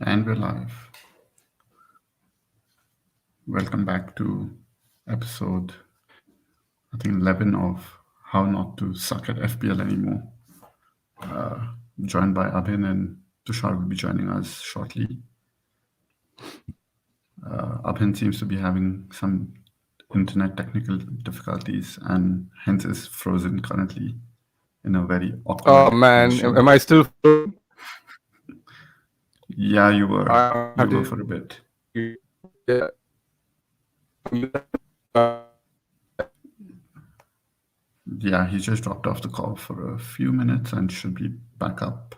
And we're live. Welcome back to episode, I think, 11 of How Not to Suck at FPL Anymore. Joined by Abhin, and Tushar will be joining us shortly. Abhin seems to be having some internet technical difficulties and hence is frozen currently in a very Oh awkward man, position. am I still frozen? Yeah, you were. I have You were to. for a bit. Yeah. Yeah, he just dropped off the call for a few minutes and should be back up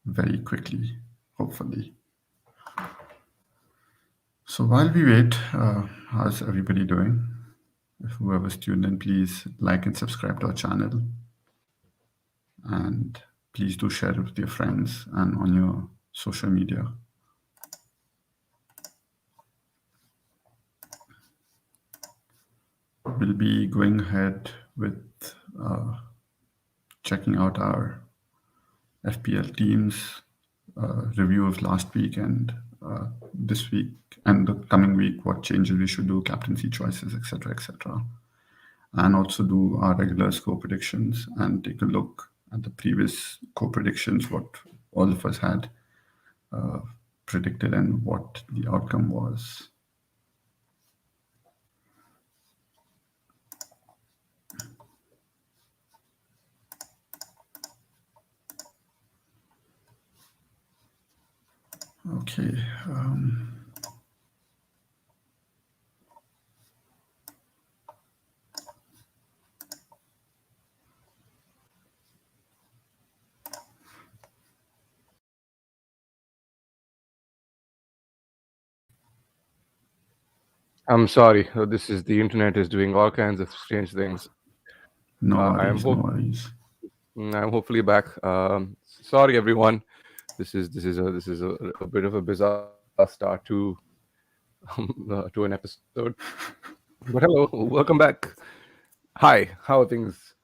very quickly, hopefully. So while we wait, how's everybody doing? Whoever's tuned in, please like and subscribe to our channel. And please do share it with your friends and on your social media. We'll be going ahead with checking out our FPL teams, review of last week and this week and the coming week, what changes we should do, captaincy choices, etc., etc. And also do our regular score predictions and take a look at the previous score predictions, what all of us had predicted and what the outcome was. Okay. I'm sorry. This is the internet is doing all kinds of strange things. No I am worries, no worries. I'm hopefully back. Sorry everyone. This is a bit of a bizarre start to an episode. But hello, welcome back. Hi, how are things?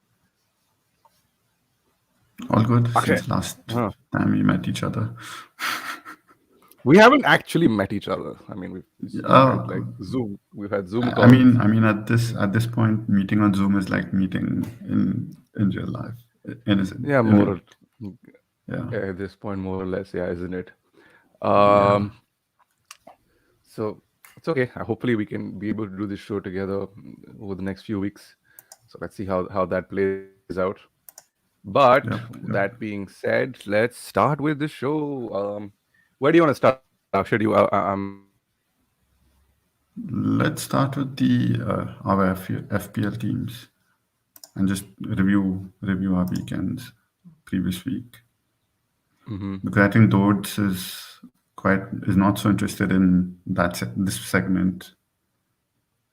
All good Okay. since last time we met each other. We haven't actually met each other. I mean, we've had like Zoom. We've had Zoom calls. I mean, at this point, meeting on Zoom is like meeting in real life. Innocent. Yeah, more. Yeah. At this point, more or less, yeah, isn't it? Yeah. So it's okay. Hopefully, we can be able to do this show together over the next few weeks. So let's see how that plays out. But Yep, that yep. being said, let's start with the show. Where do you want to start? Should you? Let's start with the our FPL teams and just review our weekends previous week. Because I think Dodds is not so interested in this segment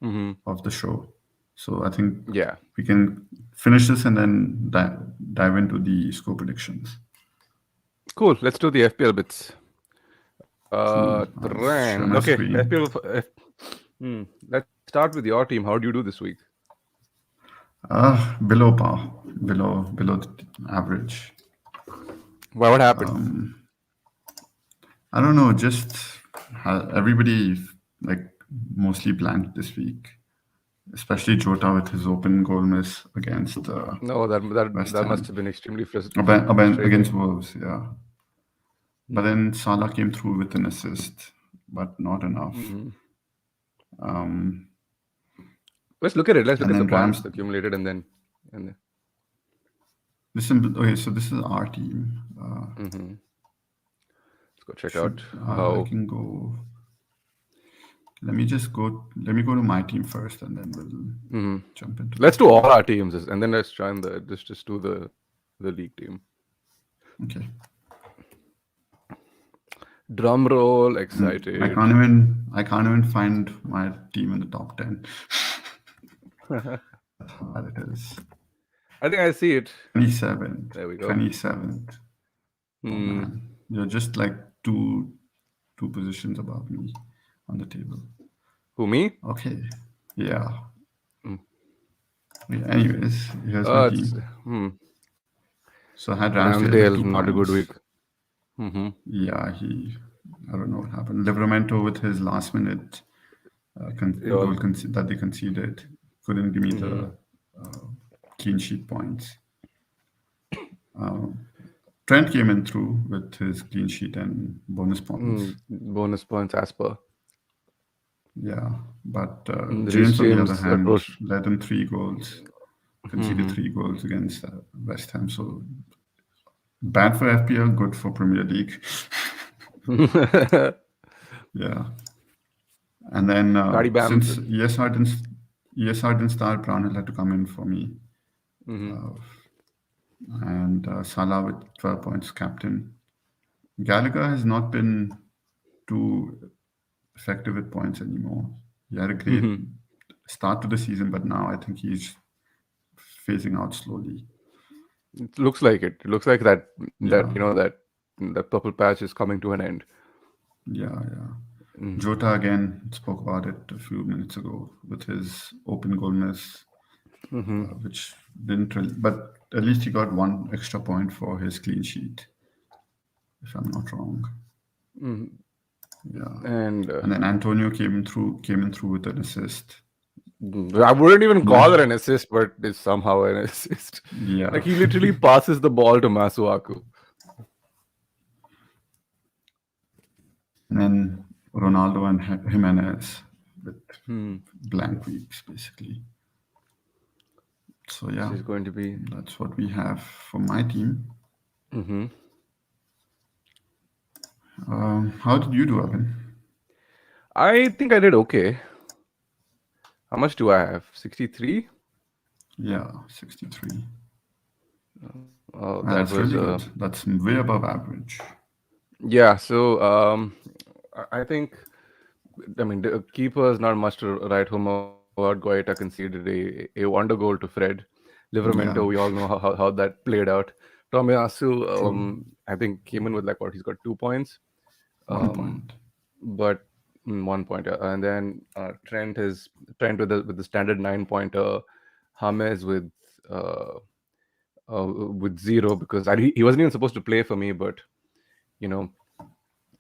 of the show. So I think Yeah. we can finish this and then dive into the score predictions. Cool. Let's do the FPL bits. Cool. I'll share my Okay. screen. Let's start with your team. How do you do this week? Below par, below the average. Well, what happened? I don't know. Just everybody like mostly blanked this week, especially Jota with his open goal miss against No, that West that Ham. must have been extremely frustrating. Against Wolves, yeah. But then Salah came through with an assist, but not enough. Let's look at it. Let's look And at the then points accumulated, and then. okay, so this is our team. Let's go check out I how. can go. Let me go to my team first, and then we'll jump into. Let's do all our teams, and then let's try and just do the league team. Okay. Drum roll, excited. I can't even find my team in the top 10. That's how bad it is. I think I see it. 27th. There we go. 27th. Oh man, you're just like two positions above me on the table. Who, me? Okay. Yeah. Anyways, here's my team. So I had Ramsdale Ramsdale, like 2 not a good points. week. Mm-hmm. Yeah, I don't know what happened. Livramento with his last minute Yeah. that they conceded couldn't give me Mm-hmm. the clean sheet points. Trent came in through with his clean sheet and bonus points. Bonus points as per. Yeah, but Reece James, on the other James hand, approach. led in 3 goals, conceded Mm-hmm. 3 goals against West Ham. So bad for FPL, good for Premier League. Yeah, and then Paddy since Bam. ESR didn't start, Brownhill had to come in for me, Mm-hmm. and Salah with 12 points, captain. Gallagher has not been too effective with points anymore. He had a great Mm-hmm. start to the season, but now I think he's phasing out slowly. It looks like it. It looks like that Yeah, that purple patch is coming to an end. yeah. Mm. Jota again spoke about it a few minutes ago with his open goal miss, Mm-hmm. which didn't really, but at least he got one extra point for his clean sheet, if I'm not wrong. Mm. Yeah, And and then Antonio came in through with an assist. I wouldn't even call it My, an assist, but it's somehow an assist. yeah, Like he literally passes the ball to Masuaku. and then Ronaldo and Jimenez with Hmm. blank weeks basically. So This yeah, is going to be. that's what we have for my team. Mm-hmm. How did you do, Evan? I think I did okay. How much do I have? 63? Yeah, 63. Oh, Ah, that that's was really good. That's way above average. yeah. So I think the keeper is not much to write home about. Guaita conceded a wonder goal to Fred. Livramento, Yeah, we all know how that played out. Tomiyasu, true. I think came in with like what he's got 2 points. 1 point. But 1 point, and then Trent with the standard 9 pointer, James uh, with 0 because he wasn't even supposed to play for me, but you know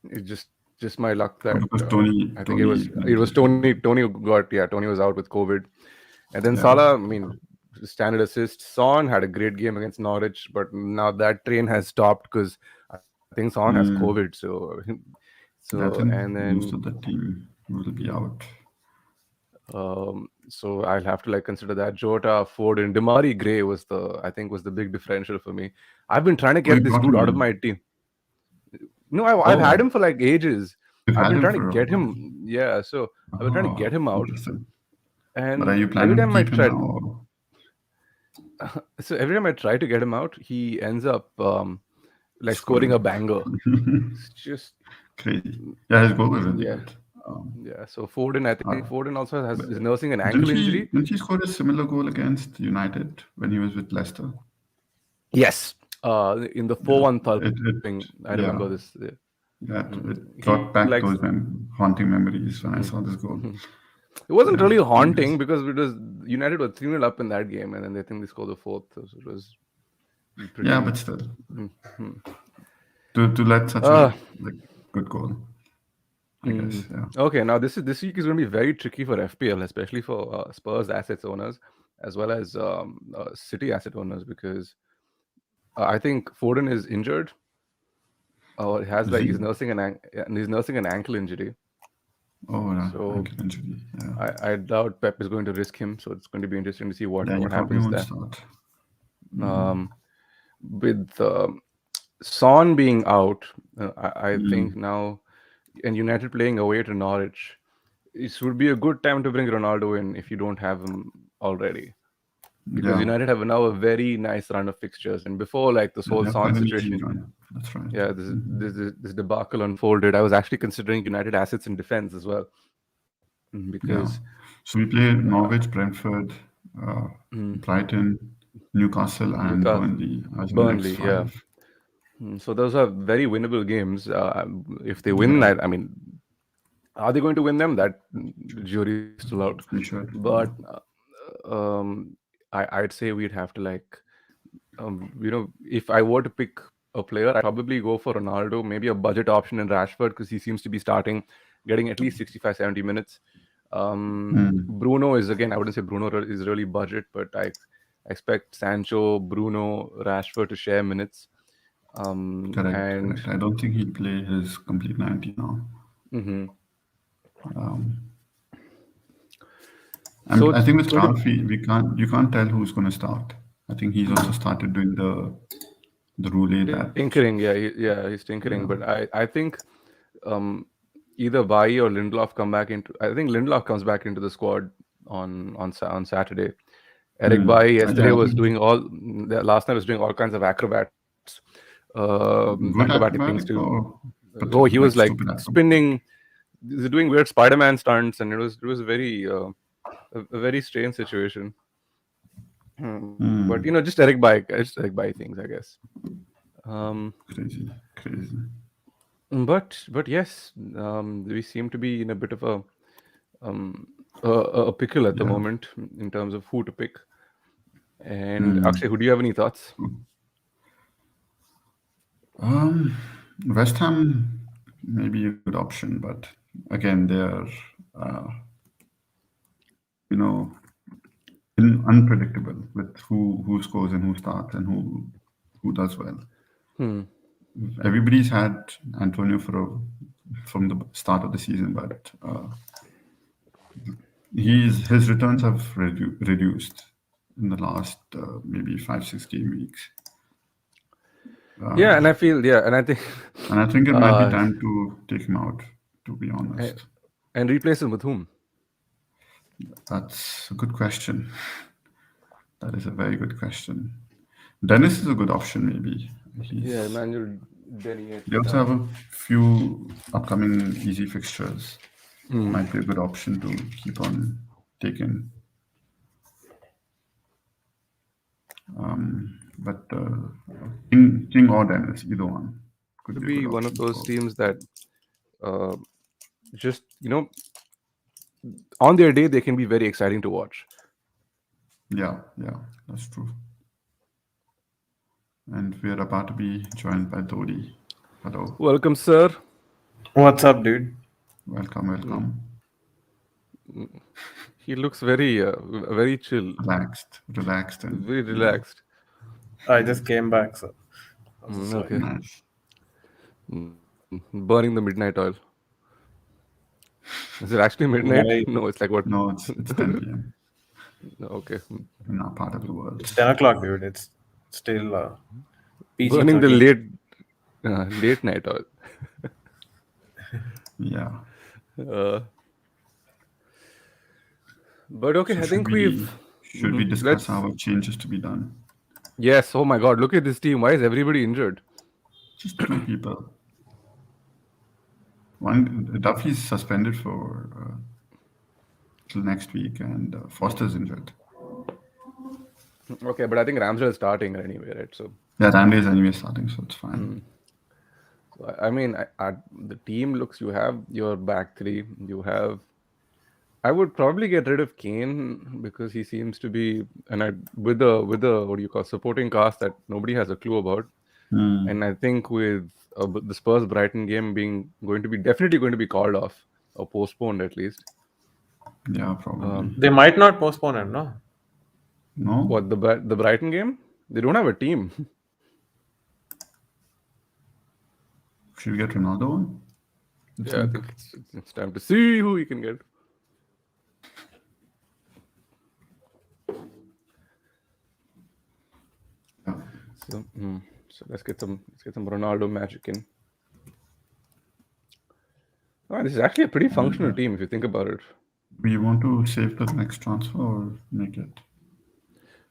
it's just my luck Oh, that because Tony I think Tony it didn't was play for you. Tony was out with COVID, and then Yeah. Salah, I mean, standard assist. Son had a great game against Norwich, but now that train has stopped because I think Son has COVID. Mm, So I and think then most of the team will be out. so I'll have to like consider that. Jota, Ford, and Damari Gray was the big differential for me. I've been trying to Oh, you get this brought dude him out of in. my team. No, I've had Oh, him for like ages. you've I've had been him trying to for a get while. him. Yeah, so I've been trying to get Oh, him out, interesting. But are and you every planning to time I keep him tried, now? Or? so every time I try to get him out, he ends up like scoring Scoring. a banger. It's just Crazy. Yeah, his goal was really yeah, good. yeah. So Foden, I think Uh, Foden also but is nursing an didn't ankle he injury. didn't he score a similar goal against United when he was with Leicester? Yes, in the Yeah. 4-1 It thulping, I remember yeah. this. Yeah, it He brought back likes. those haunting memories when I Mhm, saw this goal. mhm. It wasn't Yeah, really anyways. haunting because it was United were 3-0 up in that game, and then they think they scored the fourth. So it was Yeah, pretty. but still, Mhm. to let such a Uh, like good goal, I guess. Yeah. okay, now this week is going to be very tricky for FPL, especially for Spurs assets owners as well as City asset owners because I think Foden is injured or has Is like he? he's nursing an ankle injury. Oh, yeah, So ankle injury. Yeah. I doubt Pep is going to risk him. So it's going to be interesting to see Yeah, he what probably happens won't there. start. Um, with Son being out, I think Mm, now and United playing away to Norwich, it would be a good time to bring Ronaldo in if you don't have him already. Because yeah. United have now a very nice run of fixtures, and before like this Yeah, whole they have Son quite an easy situation, run. That's right. yeah, this debacle unfolded. I was actually considering United assets in defense as well, Yeah. because So we play uh, Norwich, Brentford, uh, mm, Brighton, Newcastle, and Newcastle, Burnley as the next Burnley, yeah. five. So those are very winnable games. If they win Yeah, that, I mean, are they going to win them? That jury is still out. we should. But Yeah. I'd say we'd have to like, if I were to pick a player, I'd probably go for Ronaldo, maybe a budget option in Rashford because he seems to be starting, getting at least 65, 70 minutes. Bruno is, again, I wouldn't say Bruno is really budget, but I expect Sancho, Bruno, Rashford to share minutes. Correct, And correct. I don't think he'll play his complete 90 now. mhm. So I it's think with going to Starfy, you can't tell who's going to start. I think he's also started doing the roulette that tinkering. Yeah, he's tinkering. yeah. But I think um, either Bailly or Lindelof come back into. I think Lindelof comes back into the squad on Saturday. Eric Bailly yesterday Yeah, I was think doing last night was doing all kinds of good acrobatic things acrobatic too. or Oh, he like was like stupid acrobatic. spinning. He's doing weird Spider-Man stunts, and it was very a very strange situation. But just Eric Bailly things, I guess. Um, Crazy, crazy. but yes, we seem to be in a bit of um, a pickle at the Yeah. moment in terms of who to pick. And Akshay, who do you have any thoughts? Um, West Ham may be a good option, but again, they're uh, you know unpredictable with who scores and who starts and who does well. Hmm. Everybody's had Antonio from the start of the season, but his returns have reduced in the last maybe 5 6 game weeks, Yeah, and I feel and I think and I think it might be uh, time to take him out. To be a- honest, and replace him with whom? that's a good question. That is a very good question. Dennis is a good option, maybe. Yeah, He's Emmanuel Denny They also have a few upcoming easy fixtures. Might be a good option to keep on taking. But King or Dennis, either one could to be a good be one of option those for. teams that uh, just on their day they can be very exciting to watch. Yeah, yeah, that's true. And we're about to be joined by Dodi. Hello, Welcome, sir. What's up, dude? welcome, welcome. He looks very chill, Relaxed, and very relaxed. I just came back, so I was just like, Okay. nice. Burning the midnight oil. Is it actually midnight? yeah, No, it's like what? No, it's 10 p.m. Okay. in our part of the world. it's 10 o'clock, dude. It's still PG Burning the 13. late night oil. Yeah. Uh, but okay, So I think we've. should we discuss Let's. our changes to be done? Yes. Oh my God! Look at this team. Why is everybody injured? Just two people. One Duffy's suspended for till next week, and Foster's injured. Okay, but I think Ramsdale is starting anyway, right? So, Yeah, Randy is anyway starting, so it's fine. I mean, the team looks. You have your back three. You have. I would probably get rid of Kane because he seems to be, and with the what do you call supporting cast that nobody has a clue about. And I think with the Spurs Brighton game being definitely going to be called off or postponed at least. Yeah, probably. They might not postpone it, no? No? What the Brighton game? They don't have a team. Should we get Ronaldo on? You Yeah, I think? think it's time to see who you can get. Yeah. So let's get some Ronaldo magic in. Oh, this is actually a pretty functional team if you think about it. We want to save the next transfer or make it?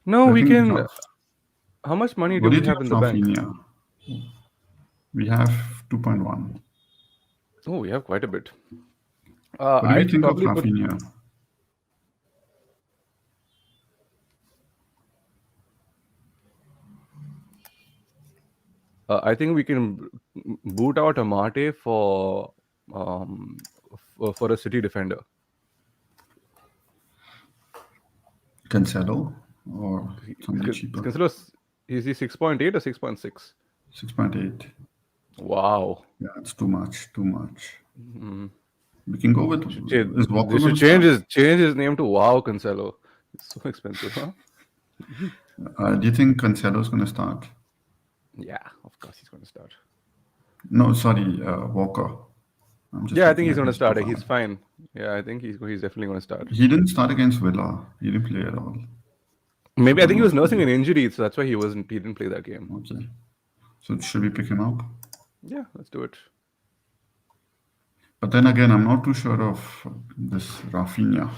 No, I we think. can. How much money do What do we you think have in of the bank? Rafinha? We have 2.1. Oh, we have quite a bit. What do we I'd think of probably put. Rafinha? I think we can boot out Amate for a City defender. Cancelo or somebody cheaper? Consider is he 6.8 or 6.6? 6.8. Wow. Yeah, it's too much. Too much. Mm. We can go with. Is Walker They going should to start? change his name to Wow Cancelo. It's so expensive, huh? Do you think Cancelo's going to start? Yeah, of course he's going to start. No, sorry, Walker. I'm just Yeah, I think looking he's at going to his start. profile. He's fine. Yeah, I think he's definitely going to start. He didn't start against Villa. He didn't play at all. Maybe I I don't think he know was if nursing an injury, so that's why he didn't play that game. Okay. So should we pick him up? Yeah, let's do it. But then again, I'm not too sure of this Rafinha.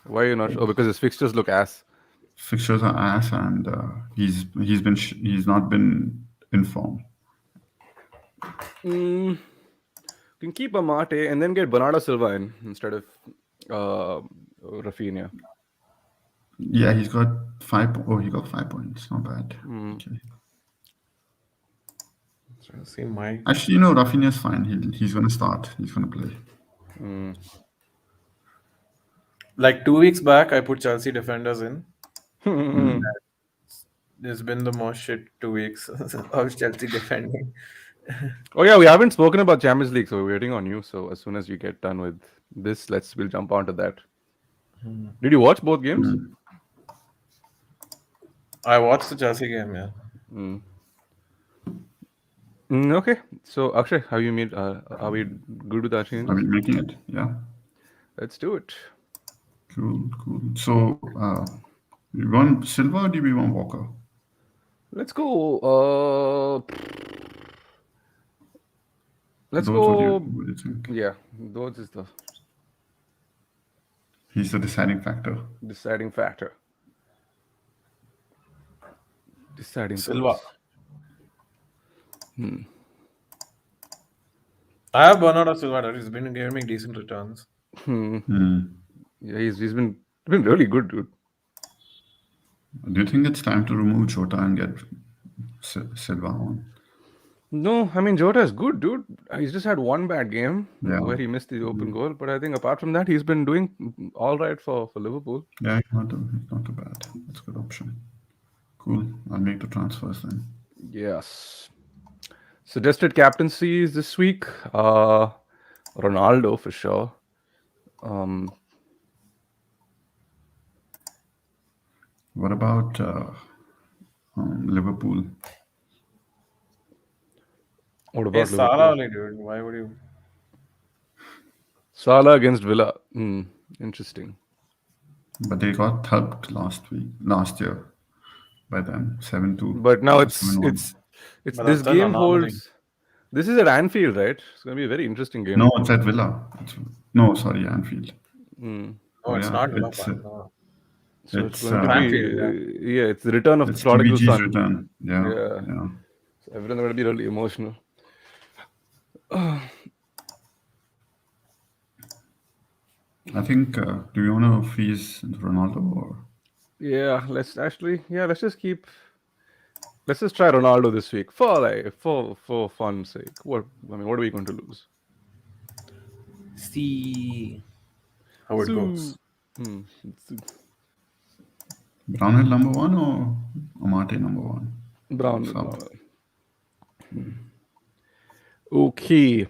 Why are you not sure? Oh, because his fixtures look ass. Fixtures are ass, and he's not been informed. You can keep Amate and then get Bernardo Silva in instead of Rafinha. Yeah, he's got 5. Oh, he got 5 points. Not bad. Okay. See my Actually, Rafinha's fine. He's going to start. He's going to play. like 2 weeks back, I put Chelsea defenders in. Mm. It's been the most shit 2 weeks of Chelsea defending. Oh yeah, we haven't spoken about Champions League, so we're waiting on you. So as soon as you get done with this, we'll jump onto that. Did you watch both games? I watched the Chelsea game, yeah. Okay. So Akshay, have you made? Are we good with our changes? Are we making it? Yeah. Let's do it. Cool. So, we want Silva or do we want Walker? Let's go. Let's Those, go. what do you think? Yeah, those is the He's the deciding factor. deciding factor. Deciding Silva. factor. I have Bernardo Silva. He's been giving me decent returns. Yeah, he's been really good, dude. Do you think it's time to remove Jota and get Silva on? No, I mean Jota is good, dude. He's just had one bad game where he missed the open goal, but I think apart from that, he's been doing all right for Liverpool. Yeah, he's not too bad. That's a good option. Cool. I'll make the transfers then. Yes. Suggested captaincies this week. Ronaldo for sure. What about Liverpool? What Hey, about Salah Liverpool? only, dude. Why would you? Salah against Villa. Interesting. But they got helped last year by them 7-2. But now it's 7-1. But this that's an game anomaly. holds. This is at Anfield, right? It's going to be a very interesting game. No, it's at Villa. No, sorry, Anfield. No, it's not Villa Park. No. So it's It's going to be Anfield, yeah, it's the return of the it's prodigal TVG's son. return. Yeah. So everyone's going to be really emotional. I think. Do you want to freeze Ronaldo or? Yeah, let's just try Ronaldo this week for fun's sake. What are we going to lose? See how it goes. Brownhill number 1 or Amate number 1? Brown. Okay.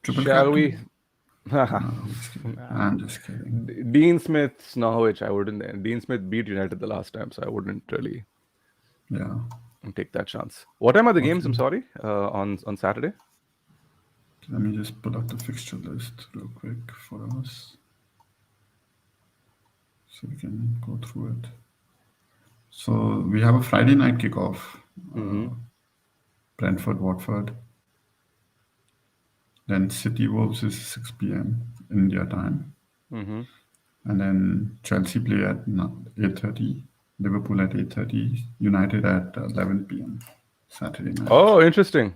Triple Shall we? captain? I'm just kidding. Dean Smith's Norwich. I wouldn't. Dean Smith beat United the last time, so I wouldn't really Yeah. take that chance. What time are the games? I'm sorry. On Saturday. Let me just pull up the fixture list real quick for us, so we can go through it. So we have a Friday night kickoff. Brentford, Watford. Then City Wolves is 6 p.m. India time. And then Chelsea play at 8:30. Liverpool at 8:30. United at 11 p.m. Saturday night. Oh, interesting.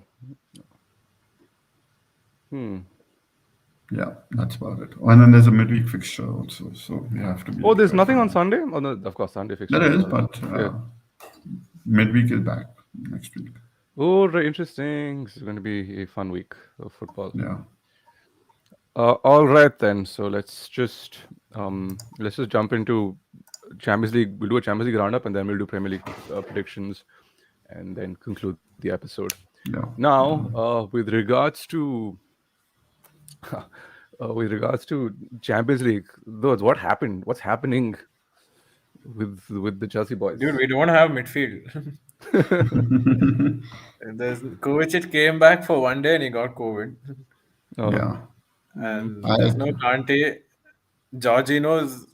Yeah, that's about it. Oh, and then there's a midweek fixture also, so we have to be. Oh, there's nothing on Sunday? Oh, no, of course, Sunday fixture. There is, but midweek is back next week. Oh, very interesting. This is going to be a fun week of football. Yeah. All right then. So let's just jump into Champions League. We'll do a Champions League roundup, and then we'll do Premier League predictions, and then conclude the episode. Yeah. Now, with regards to Champions League, those what happened? What's happening with the Chelsea boys? Dude, we don't have midfield. There's Kovacic came back for one day and he got COVID, Oh, Yeah. and I there's no Kante. Jorginho is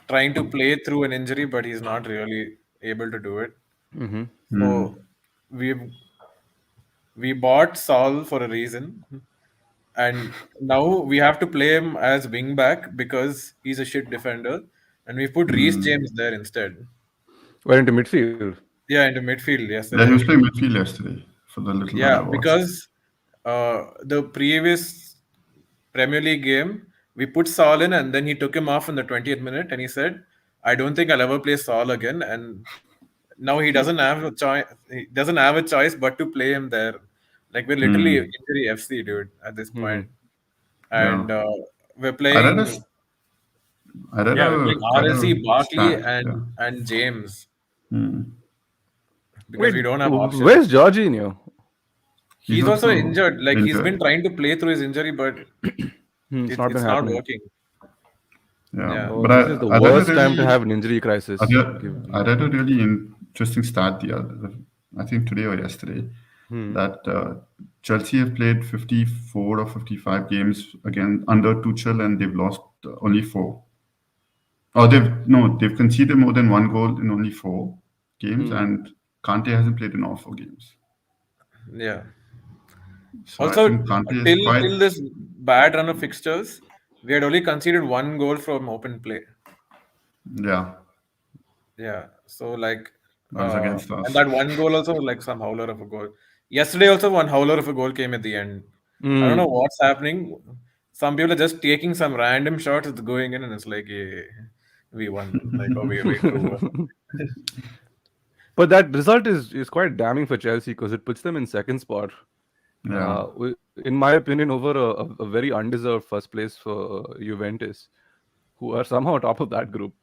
trying to play through an injury, but he's not really able to do it. mm-hmm. So we bought Saul for a reason, and now we have to play him as wing back because he's a shit defender, and we put Reece James there instead. Went into midfield. Yeah, into midfield Yeah, he yesterday. was playing midfield yesterday for the little while I Yeah, watched. because the previous Premier League game, we put Saul in and then he took him off in the 20th minute and he said, I don't think I'll ever play Saul again. And now he doesn't have a choice. He doesn't have a choice but to play him there. Like we're literally injury FC, dude, at this point. Yeah. And we're I read a, playing, s- I read yeah, we're playing RLC, a Barkley, stat. Yeah. and James because Wait, we don't have where's options. Jorginho? He's also injured. Like he's been injured. trying to play through his injury, but It's not been it's not happening. working. Yeah. Yeah. Oh, But this is the I read a worst time to really have an injury crisis. I read a really interesting stat I think today or yesterday, that Chelsea have played 54 or 55 games again under Tuchel and they've lost only four. Or they've conceded more than one goal in only four games, and Kante hasn't played in all four games. Yeah. So I Also, think Kante is till quite, this bad run of fixtures, we had only conceded one goal from open play. yeah, Yeah. So like, that was against and us. that one goal also was like some howler of a goal. Yesterday also one howler of a goal came at the end. I don't know what's happening. Some people are just taking some random shots, it's going in, and it's like, yeah, we won. Like, oh, we proven. But that result is quite damning for Chelsea because it puts them in second spot. Yeah. In my opinion, over a very undeserved first place for Juventus, who are somehow top of that group.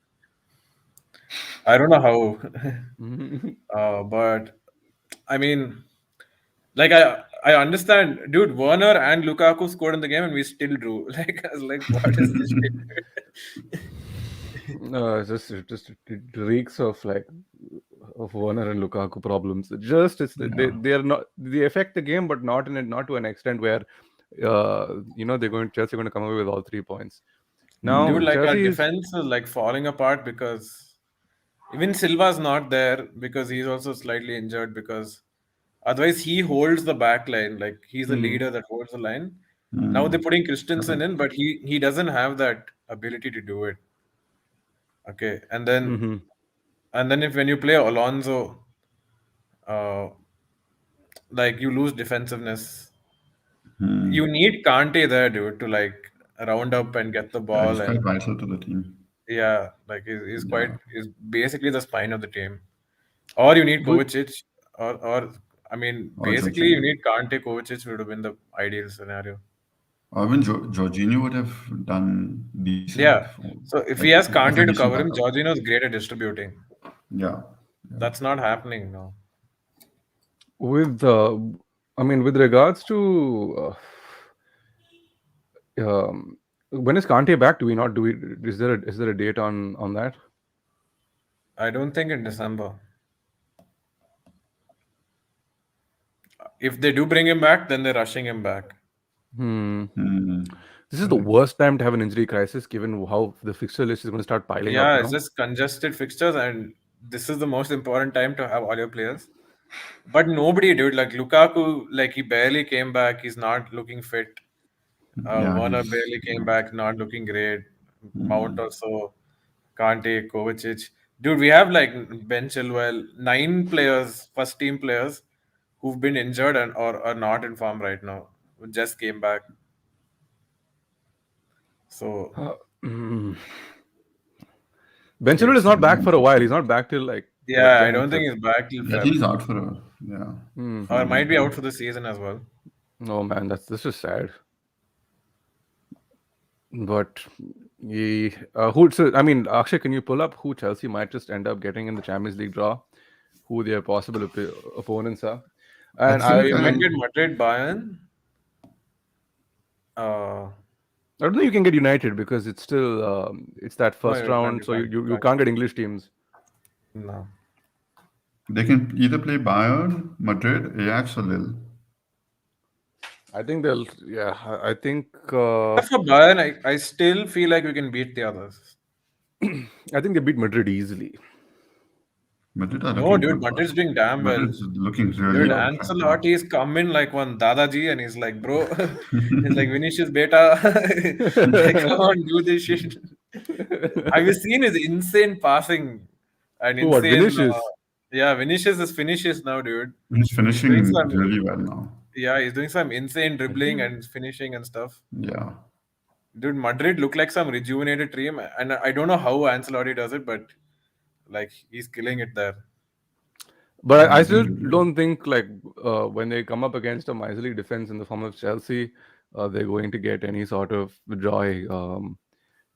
I don't know how, but I mean, like I understand, dude. Werner and Lukaku scored in the game, and we still drew. Like I was like, what is this shit? It reeks of like of Werner and Lukaku problems. They are not, they affect the game, but not to an extent where Chelsea are going to come away with all 3 points. Now Dude, like our Chelsea is defense is like falling apart because even Silva's not there because he's also slightly injured because otherwise he holds the back line. Like he's the leader that holds the line. Now they're putting Christensen in, but he doesn't have that ability to do it. Okay, and then if when you play Alonso, uh, like you lose defensiveness. You need Kante there, dude, to like round up and get the Yeah, ball he's quite and vital to the team. yeah, like Yeah. he's basically the spine of the team. Or you need with Kovacic, or I mean, Or basically you Jorginho. need Kante. Kovacic would have been the ideal scenario. Or even Jorginho would have done decent Yeah. for So if he like has as a Kante to decent cover him, backup. Jorginho is great at distributing. Yeah. That's not happening now. with I mean, with regards to when is Kante back? Do we not do we? Is there a date on that? I don't think in December. If they do bring him back, then they're rushing him back. This is the worst time to have an injury crisis, given how the fixture list is going to start piling up Yeah, it's now. just congested fixtures, and this is the most important time to have all your players. But nobody, dude. Like Lukaku, like he barely came back. He's not looking fit. Yeah, Werner he's barely came back, not looking great. Mount also, Kante, Kovacic. Dude, we have like Ben Chilwell, 9 players, first team players, who've been injured and or are not in form right now. Who just came back. So Ben Chilwell is it's not back for a while. He's not back till like yeah, I Jan don't Feb. think he's back till I think Feb. he's out for a Or might be out for the season as well. Oh man, this is sad. But who? So I mean, Akshay, can you pull up who Chelsea might just end up getting in the Champions League draw? Who their possible opponents are? I And think You might get I'm Madrid, Bayern. Uh, I don't think you can get United because it's still it's that no, first you can't. round, You so can't. You you can't. can't get English teams. No. they can either play Bayern, Madrid, Ajax, or Lille. I think they'll. Yeah, I think. But for Bayern, I still feel like we can beat the others. I think they beat Madrid easily. Madrid are No, looking dude, good, Madrid's but doing damn well. Madrid's looking really Dude, good right now. Ancelotti's come in like one Dadaji and he's like, bro, he's like, Vinicius beta, like, come on, do this shit. Have you seen his insane passing and Who? What? insane, Vinicius? yeah, Vinicius is finishes now, dude. He's He's doing finishing some, really well now. yeah, he's doing some insane dribbling and finishing and stuff. Yeah. Dude, Madrid look like some rejuvenated team, and I don't know how Ancelotti does it, but like he's killing it there. But Yeah, I he's still doing really well. don't think like when they come up against a miserly defense in the form of Chelsea, they're going to get any sort of joy.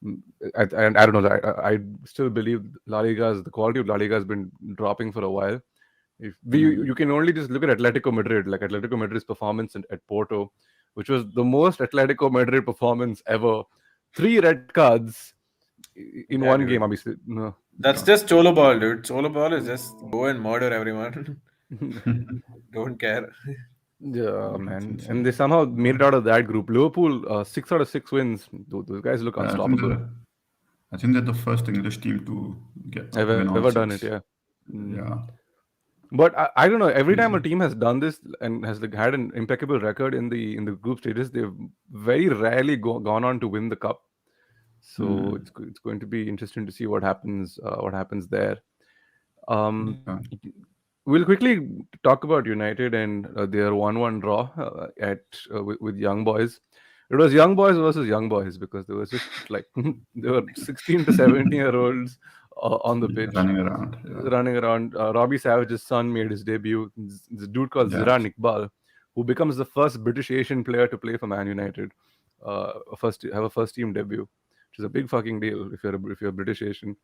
And I don't know. I still believe the quality of La Liga has been dropping for a while. If you can only just look at Atletico Madrid, like Atletico Madrid's performance at Porto, which was the most Atletico Madrid performance ever. 3 red cards in Yeah, one game. dude. Obviously, no. That's just Cholo ball, dude. Cholo ball is just go and murder everyone. Don't care. Yeah, That's man. And they insane. somehow made it out of that group. Liverpool, 6 out of 6 wins. Those guys look I think unstoppable. they're the first English team to win all Ever done it, 6. yeah. Mm. Yeah. But I don't know. Every time a Crazy. team has done this and has like had an impeccable record in the group stages, they've very rarely gone on to win the cup. So it's going to be interesting to see what happens there. Um, Yeah. we'll quickly talk about United and their 1-1 draw with Young Boys. It was Young Boys versus Young Boys because there was just like there were 16 to 17-year-olds on the pitch Running around. Yeah. running around. Robbie Savage's son made his debut. This dude called Yeah. Ziran Iqbal, who becomes the first British Asian player to play for Man United, have a first team debut, which is a big fucking deal if you're a British Asian.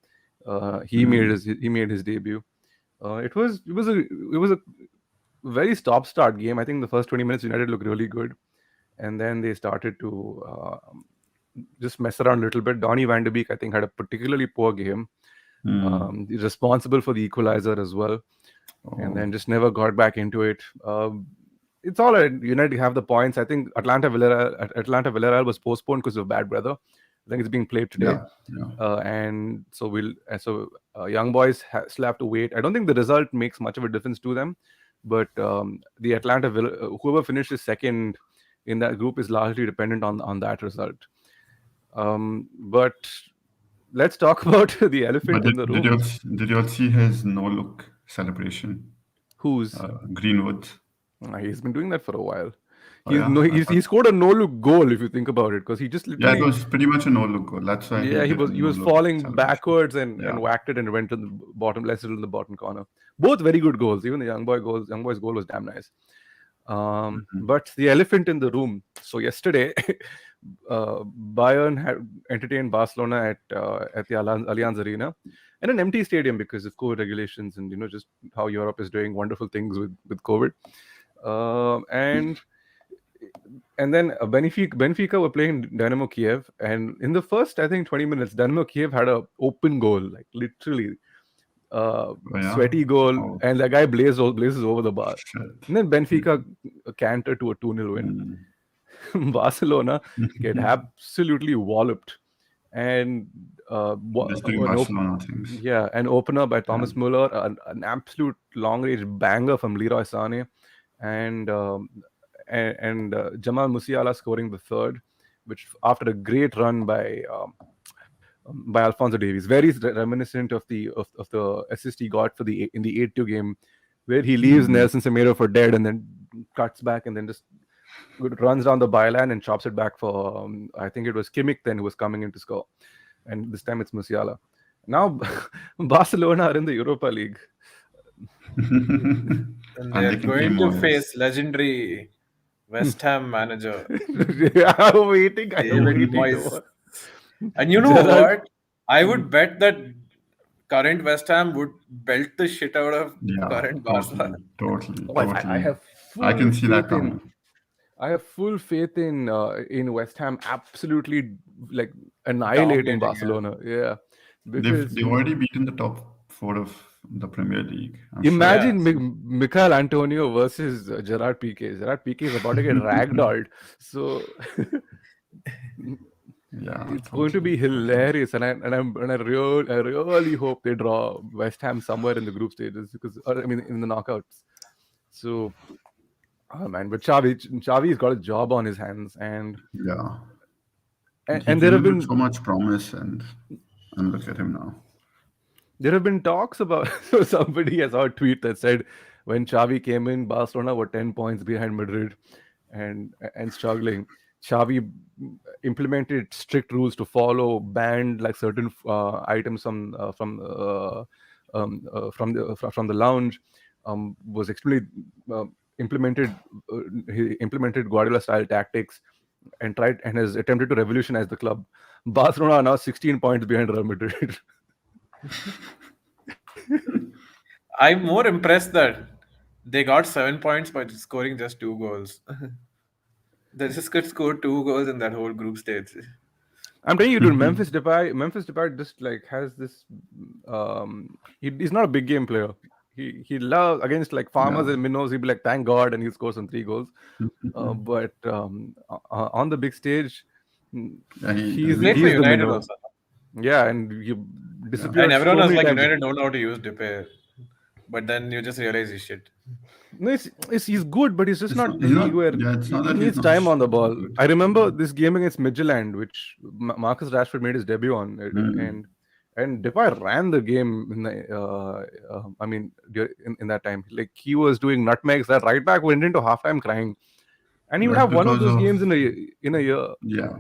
He made his debut. It was a very stop start game. I think the first 20 minutes United looked really good, and then they started to just mess around a little bit. Donny van de Beek, I think, had a particularly poor game. He's responsible for the equalizer as well, and then just never got back into it. It's all right. United have the points. I think Atlanta Villarreal was postponed because of bad weather. I think it's being played today, Yeah. and so Young Boys still have to wait. I don't think the result makes much of a difference to them, but the whoever finishes second in that group is largely dependent on that result. But let's talk about the elephant But in the room. did you all see his no look celebration? Who's Greenwood. He's been doing that for a while. Oh yeah. He scored a no look goal if you think about it, because he just Yeah, it literally was pretty much a no look goal. That's why he yeah did a he no was look falling celebration. backwards and Yeah. whacked it and went to the bottom, left it in the bottom corner. Both very good goals. Even the young boy's goal was damn nice. But the elephant in the room. So yesterday, Bayern had entertained Barcelona at the Allianz Arena in an empty stadium because of COVID regulations and just how Europe is doing wonderful things with COVID. And then Benfica were playing Dynamo Kiev, and in the first, I think, 20 minutes, Dynamo Kiev had an open goal, like literally Yeah. sweaty goal, Oh, and that guy blazes over the bar. shit. And then Benfica canter to a 2-0 win. Barcelona get absolutely walloped, and Just doing Barcelona things. yeah, an opener by Thomas Muller, an absolute long range banger from Leroy Sané, and Jamal Musiala scoring the third, which after a great run by Alphonso Davies, very reminiscent of the assist he got in the 8-2 game, where he leaves Nelson Semedo for dead and then cuts back and then just runs down the byline and chops it back for I think it was Kimmich then who was coming in to score, and this time it's Musiala. Now Barcelona are in the Europa League. And they're they can play going to more. face legendary West Ham manager I'm waiting David to Moyes. watch. And you know Gerrard, what? I would bet that current West Ham would belt the shit out of Yeah, current Barca. totally, totally, oh, I totally. have I can full see that faith coming. in West Ham absolutely like annihilating Dominating, yeah. Barcelona. Yeah, They've because they've already beaten the top four of the Premier League. I'm sure. Yeah. imagine Michael Antonio versus Gerard Piqué. Gerard Piqué is about to get ragdolled. So Yeah, it's going to totally, be totally. hilarious, I really hope they draw West Ham somewhere in the group stages because, or, I mean, in the knockouts. So, oh man, but Xavi's got a job on his hands, Yeah, he and there came have in with been so much promise, and look at him now. there have been talks about. So somebody I saw a tweet that said when Xavi came in, Barcelona were 10 points behind Madrid, and struggling. Xavi implemented strict rules to follow, banned like certain items from the lounge. Was extremely uh, implemented he implemented Guardiola style tactics and tried and has attempted to revolutionize the club. Barcelona are now 16 points behind Real Madrid. I'm more impressed that they got 7 points by scoring just 2 goals. They just could score 2 goals in that whole group stage. I'm telling you, dude, Memphis Depay just like has this. He's not a big game player. He loves against like Farmers Yeah, and Minnows. He'd be like, thank God, and he scores some 3 goals. But on the big stage, yeah. He he's played for he's the United minnow. also. Yeah, and you Yeah. And disappeared everyone so was many like, times. United don't know how to use Depay. But then you just realize he's shit. No, he's good, but he's just It's not not. the He's not. league where Yeah, it's he not that he's needs not time on the ball. good. I remember this game against Midtjylland, which Marcus Rashford made his debut on, Mm. and Depay ran the game in the. I mean, in that time, like he was doing nutmegs. That right back went into halftime crying, and he would That's have one of because those of games in a year. yeah.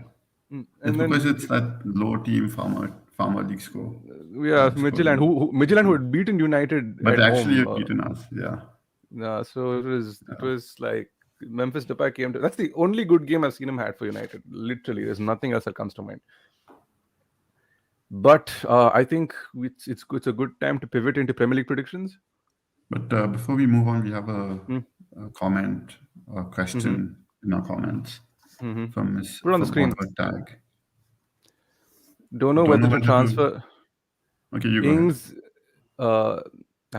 It's And because then it's that low team farmer league score yeah, that's causing it. Midtjylland who had beaten United But at they actually home. have beaten us. Yeah. So it was like Memphis Depay came to. That's the only good game I've seen him had for United. Literally, there's nothing else that comes to mind. But I think it's a good time to pivot into Premier League predictions. But before we move on, we have Hmm. a comment, a Mm-hmm. question in our comments Mm-hmm. from Put it on the from screen. Oliver Tag. Don't know Don't know whether to whether to. transfer Okay, you go ahead. Ings. I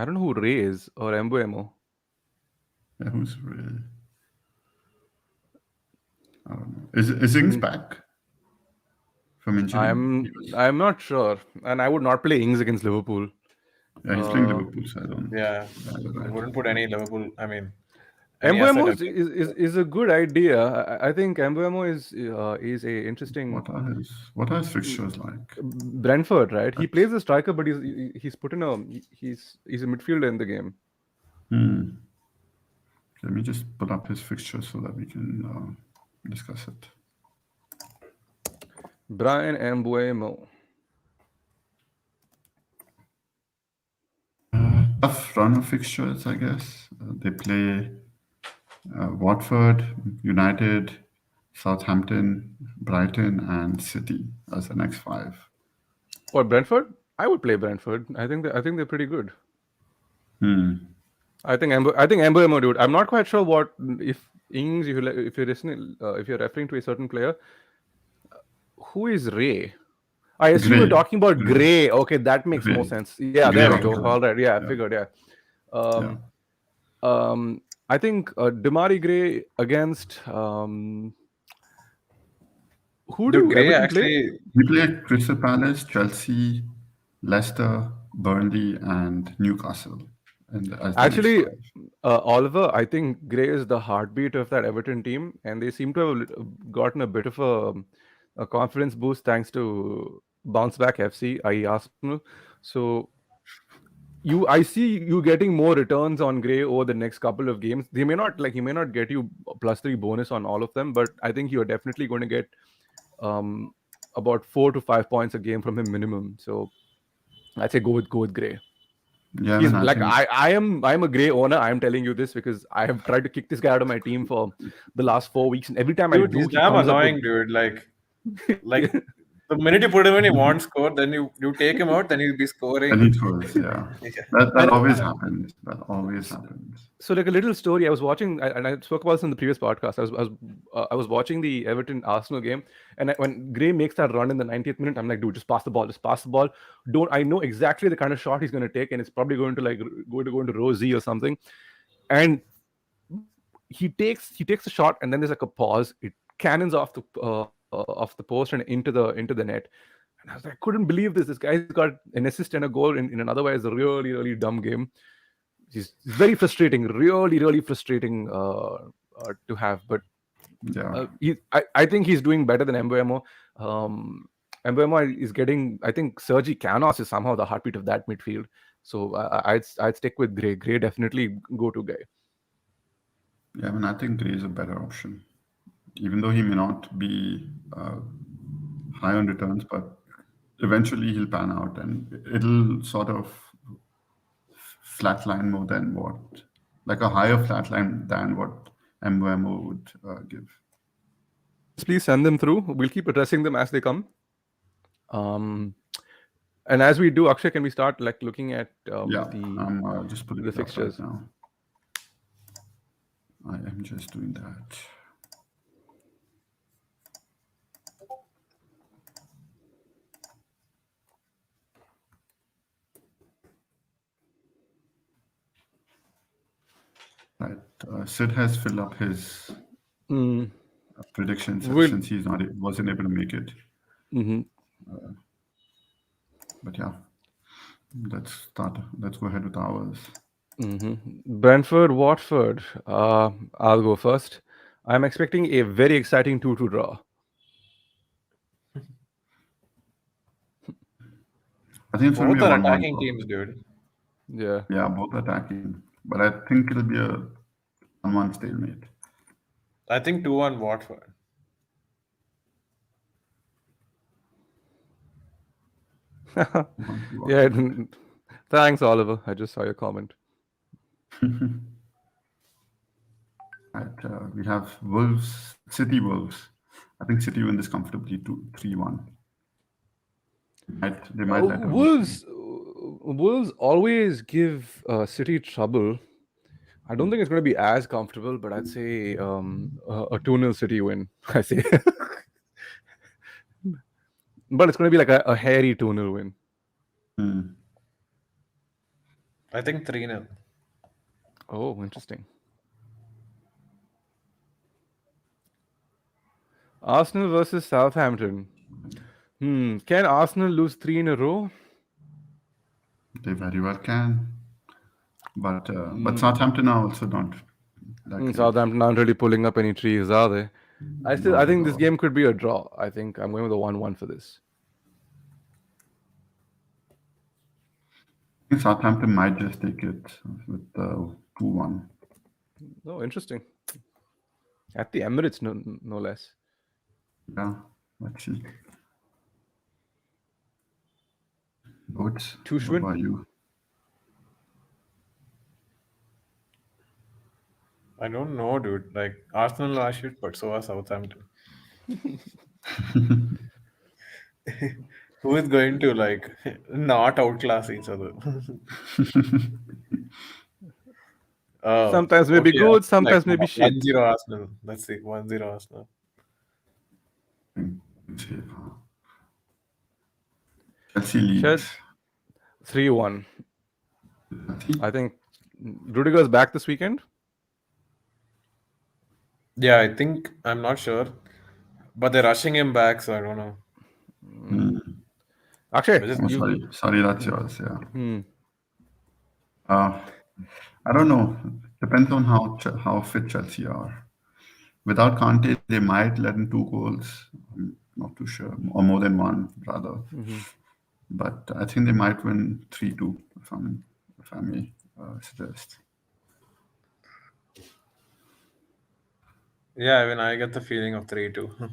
don't know who Ray is or Embuemo. Yeah, who's really? I don't know. Is Ings back from injury? I'm not sure, and I would not play Ings against Liverpool. Yeah, he's playing Liverpool, so I don't. Yeah. Yeah, you're I right. wouldn't put any Liverpool. I mean, any asset Embuemo against is a good idea. I think Embuemo is a interesting What are his fixtures like? Brentford, right? He plays a striker, but he's put in he's a midfielder in the game. Let me just pull up his fixtures so that we can discuss it. Brian Embuemo. Tough run of fixtures, I guess. They play Watford, United, Southampton, Brighton, and City as the next 5. Or Brentford? I would play Brentford. I think they're pretty good. I think Embuemo, dude. I'm not quite sure what if Ings. If you're listening, if you're referring to a certain player, who is Ray? I assume Gray. you're talking about Gray. Okay, that makes more Gray. sense. Yeah, Gray there we or go. Gray. All right. Yeah, I Yeah. figured. Yeah. Yeah. I think Damari Gray against who Dude, do Gray Everton play? actually. We play Crystal Palace, Chelsea, Leicester, Burnley, and Newcastle. And as the Actually, next 5. Oliver, I think Gray is the heartbeat of that Everton team, and they seem to have gotten a bit of a confidence boost thanks to Bounce Back FC, i.e. Arsenal. So I see you getting more returns on Gray over the next couple of games. He may not get you +3 bonus on all of them, but I think you're definitely going to get about 4 to 5 points a game from him minimum. So I'd say go with Gray. Yeah, He's man, like think I'm a Gray owner. I'm telling you this because I have tried to kick this guy out of my team for the last 4 weeks, and every time I Dude, do, he's he damn comes up with annoying, dude. Like The minute you put him in, he won't score. Then you take him out, then he'll be scoring. And he scores, yeah. Yeah. That always happens. That always happens. So, like a little story, I was watching, and I spoke about this in the previous podcast. I was watching the Everton Arsenal game, and when Gray makes that run in the 90th minute, I'm like, dude, just pass the ball, just pass the ball. I know exactly the kind of shot he's going to take, and it's probably going to go into row Z or something. And he takes the shot, and then there's like a pause. It cannons off the post and into the net. And I was like, I couldn't believe this. This guy's got an assist and a goal in an otherwise really, really dumb game. It's very frustrating, really frustrating to have. But Yeah. I think he's doing better than Mbeumo. Mbeumo is getting. I think Sergi Canos is somehow the heartbeat of that midfield. So I'd stick with Gray. Gray definitely go-to guy. Yeah, I mean, I think Gray is a better option, even though he may not be high on returns, but eventually he'll pan out, and it'll sort of flatline more than like a higher flatline than what Mbeumo would give. Please send them through. We'll keep addressing them as they come. And as we do, Akshay, can we start like looking at I'm just putting the it up fixtures right now. I am just doing that. Right. Sid has filled up his predictions since wasn't able to make it. But yeah, let's go ahead with ours. Brentford, Watford. I'll go first. I'm expecting a very exciting 2-2 draw. I think it's going to Both be a are 1-1 attacking draw. teams, dude. Yeah. Yeah, both attacking. But I think it'll be a 1-1 stalemate. I think 2-1 Watford. Yeah. Thanks, Oliver. I just saw your comment. Right, we have City Wolves. I think City win this comfortably 3-1. They might let a Wolves always give City trouble. I don't think it's going to be as comfortable, but I'd say a 2-0 City win. I say. But it's going to be like a hairy 2-0 win. I think 3-0. Oh, interesting. Arsenal versus Southampton. Can Arsenal lose 3 in a row? They very well can. But Southampton are also not. Southampton aren't really pulling up any trees, are they? I think this game could be a draw. I think I'm going with a 1-1 for this. I think Southampton might just take it with 2-1. Oh, interesting. At the Emirates, no less. Yeah, let's see. What about you? I don't know, dude. Like Arsenal are shit, but so are Southampton. Who is going to like not outclass each other? Sometimes maybe good, sometimes maybe shit. 1-0 Arsenal. Let's see, 1-0 Arsenal. Chelsea leads 3-1. I think Rudiger's back this weekend. Yeah, I think I'm not sure, but they're rushing him back, so I don't know. Actually, sorry, that's yours. Yeah. I don't know. Depends on how fit Chelsea are. Without Kante, they might let in 2 goals. I'm not too sure, or more than one, rather. But I think they might win 3-2, if I may suggest. Yeah, I mean, I get the feeling of 3-2.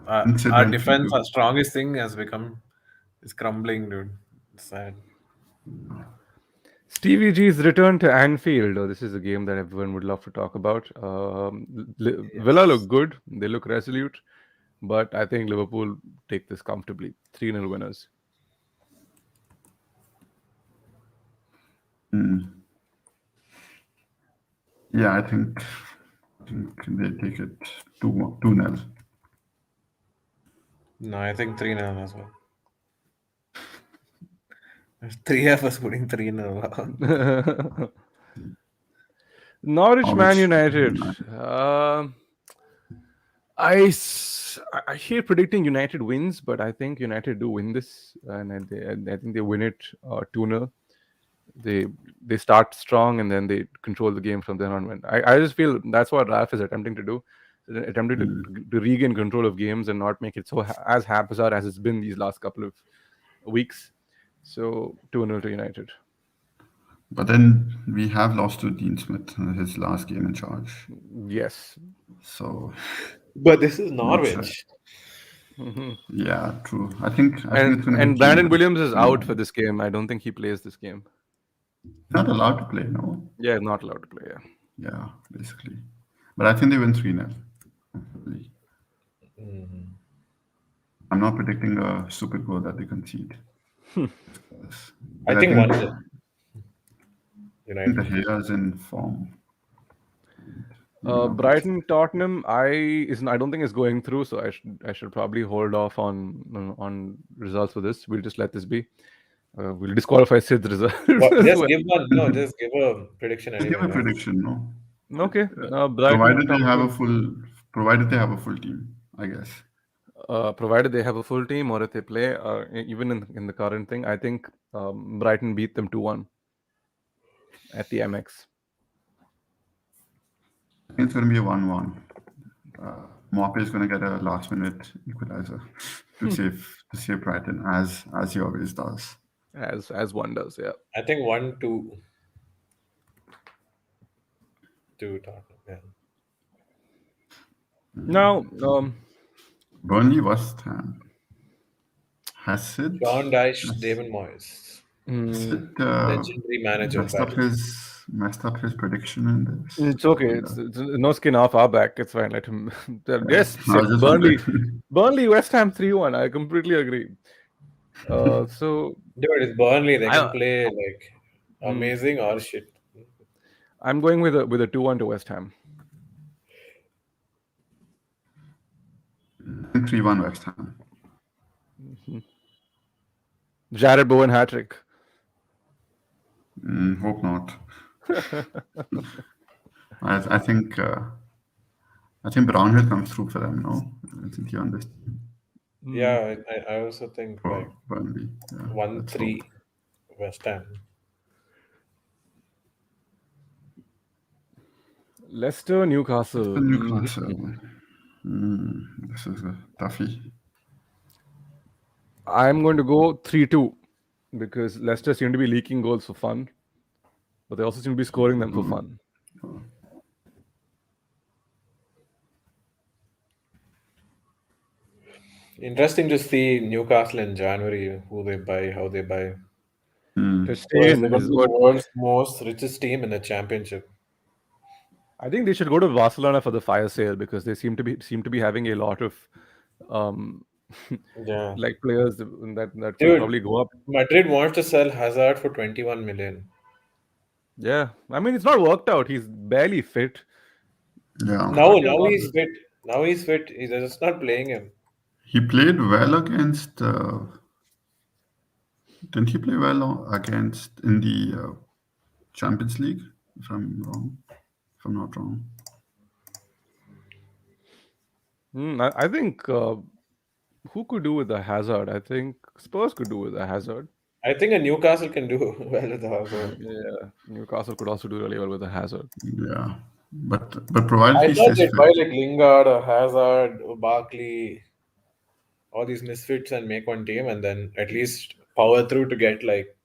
Our defense, our strongest thing has become is crumbling, dude. It's sad. TVG's return to Anfield. This is a game that everyone would love to talk about. Villa Yes. look good. They look resolute. But I think Liverpool take this comfortably. 3-0 winners. Yeah, I think they take it 2-0. No, I think 3-0 as well. There's three of us putting 3-0. Norwich Man Norwich. United. I hate predicting United wins, but I think United do win this, and I think they win it 2-0. They start strong and then they control the game from then on. When I just feel that's what Ralph is attempting to do, attempting to regain control of games and not make it so as haphazard as it's been these last couple of weeks. So 2-0 to United. But then we have lost to Dean Smith in his last game in charge. Yes. So But this is it's, Norwich. yeah, true. I think it's going to be And Brandon 3-0. Williams is out for this game. I don't think he plays this game. He's not allowed to play, no? Yeah, not allowed to play. Yeah. Yeah, basically. But I think they win 3-0. I'm not predicting a super goal that they concede. I But think 1-0. I think the United. Gea is in form. Brighton Tottenham. I don't think it's going through, so I should probably hold off on results for this. We'll just let this be. We'll disqualify Sid's result. Just give one. No, just give a prediction Just give anyway. a prediction, no? Okay. Brighton, Provided they have Tottenham. provided they have a full team, I guess. Provided they have a full team, or if they play, even in the current thing, I think Brighton beat them 2-1 at the MX. I think it's going to be a 1-1. Mope is going to get a last-minute equalizer to save Brighton, as he always does. As one does, yeah. I think 1-2 to Tottenham. Yeah. Now, Burnley West Ham. Has Sid John Dyche, David Moyes, legendary manager. messed up his prediction in this? it's okay. It's no skin off our back. It's fine. Let him. Yes, I was just Burnley, West Ham 3-1. I completely agree. So Dude, it's Burnley. They can play like amazing or shit. I'm going with a 2-1 to West Ham. 3-1 West Ham. Jared Bowen hat-trick. Hope not. I think Brownhill comes through for them. No, I think you understand. Yeah, I also think For like Burnley, yeah, 1-3 West Ham. Leicester, Newcastle. Newcastle. This is a toughie. I'm going to go 3-2 because Leicester seem to be leaking goals for fun, but they also seem to be scoring them for fun. Interesting to see Newcastle in January, who they buy, how they buy. To stay in They're is the what world's most richest team in the championship. I think they should go to Barcelona for the fire sale because they seem to be having a lot of Yeah. like players that could Dude, probably go up. Madrid wants to sell Hazard for 21 million. Yeah, I mean it's not worked out. He's barely fit. Yeah. Now he's fit. Now he's fit. He's just not playing him. He played well against. Didn't he play well against in the Champions League? If I'm not wrong. I think who could do with the Hazard? I think Spurs could do with the Hazard. I think a Newcastle can do well with the Hazard. Yeah, Newcastle could also do really well with the Hazard. Yeah, but provided I he thought stays they'd fit. buy like Lingard or Hazard or Barkley, all these misfits and make one team and then at least power through to get like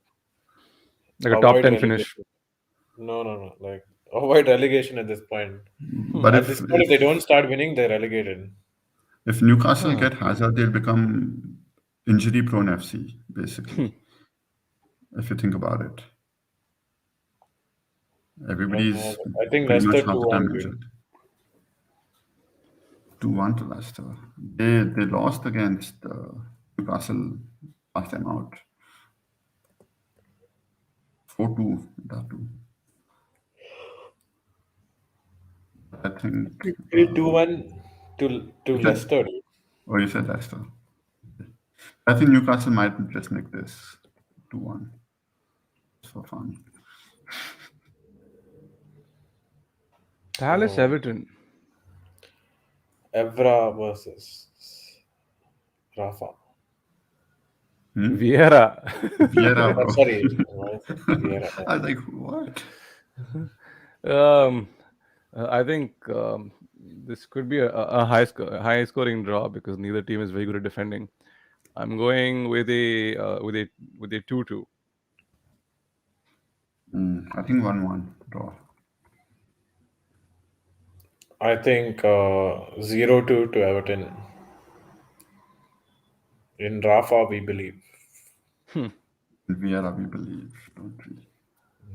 A top avoid 10 relegation. finish. No. Like avoid relegation at this point. But At this point, if they don't start winning, they're relegated. if Newcastle get Hazard, they'll become injury-prone FC, basically. If you think about it. Everybody's I think pretty much Leicester half the time 2-1 win. injured. 2-1 to Leicester. They lost against Newcastle last time out. 4-2 that too. I think. 2-1 to You said, Leicester. oh, you said Leicester. I think Newcastle might just make this 2-1 just for fun. Palace Everton. Evra versus Rafa. Vieira. Vieira, bro. Sorry, Vieira. I was like, what? I think this could be a high scoring draw because neither team is very good at defending. I'm going with a 2-2. I think 1-1 draw. I think 0-2 to Everton. In Rafa, we believe. In Vieira, we believe, don't we?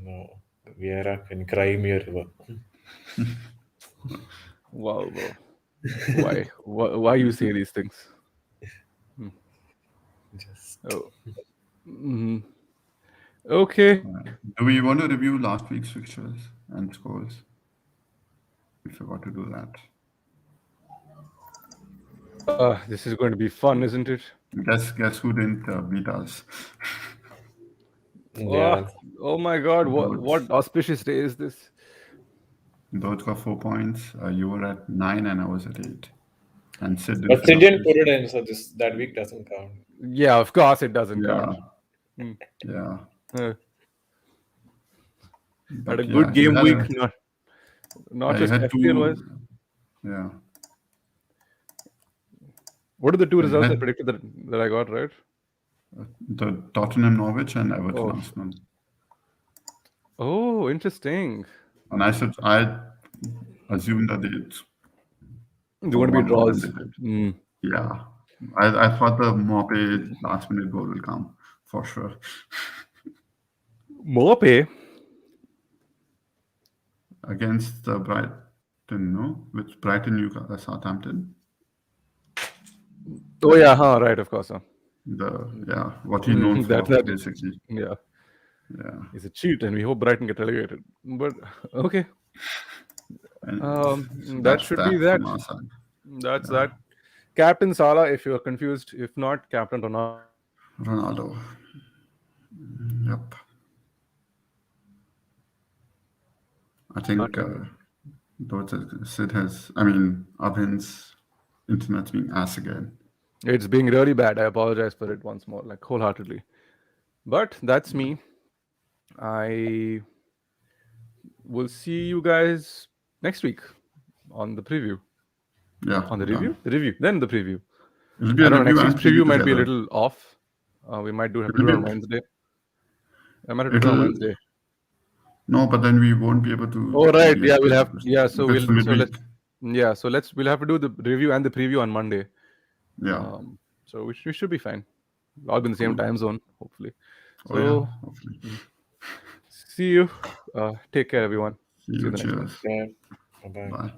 No, Vieira can cry me a river. Wow, bro. Why you say these things? Just Oh. Mhm. Okay. Do we want to review last week's fixtures and scores? We forgot to do that. This is going to be fun, isn't it? Guess who didn't beat us? yeah. Oh my God! What auspicious day is this? Those got 4 points. You were at 9 and I was at 8. And Sid didn't But they finish didn't this. put it in, so that week doesn't count. Yeah, of course it doesn't Yeah. count. Yeah. Had a good you game had week, a- not you just had FPL two. wise. Yeah. What are the two You results I had predicted that I got right? the Tottenham Norwich and Everton Oh. Arsenal. Oh, interesting. And I assumed that they'd They're going to be one more than draws. they did. Yeah. I thought the Mope last minute goal will come for sure. Mope. Against Brighton, no? With Brighton, Newcastle, Southampton. Oh yeah, right, of course. What he's known for, That basically. yeah, Yeah. it's a cheat, and we hope Brighton get relegated. But okay, Anyways, so that should be that. from our side. That's that. Captain Salah, if you're confused. If not, Captain Ronaldo. Yep. I think Sid has, Abhin's internet's being ass again. It's being really bad. I apologize for it once more, like wholeheartedly. But that's me. I will see you guys next week on the preview. Yeah. On the done. review? The review. Then the preview. It'll be I a don't know. review Next and week's preview might be a together. little off. We might have to It'll do it on be- Wednesday. I might have to do it on It'll- Wednesday. No, but then we won't be able to. Oh right, do the yeah, we'll FPL have episode. yeah. So Because we'll it's so let's midweek. we'll have to do the review and the preview on Monday. Yeah. So we should be fine. We'll all be in the same time zone, hopefully. So Oh, yeah. Hopefully. see you. Take care, everyone. See See you. you the next one. Cheers. Yeah. Bye-bye. Bye.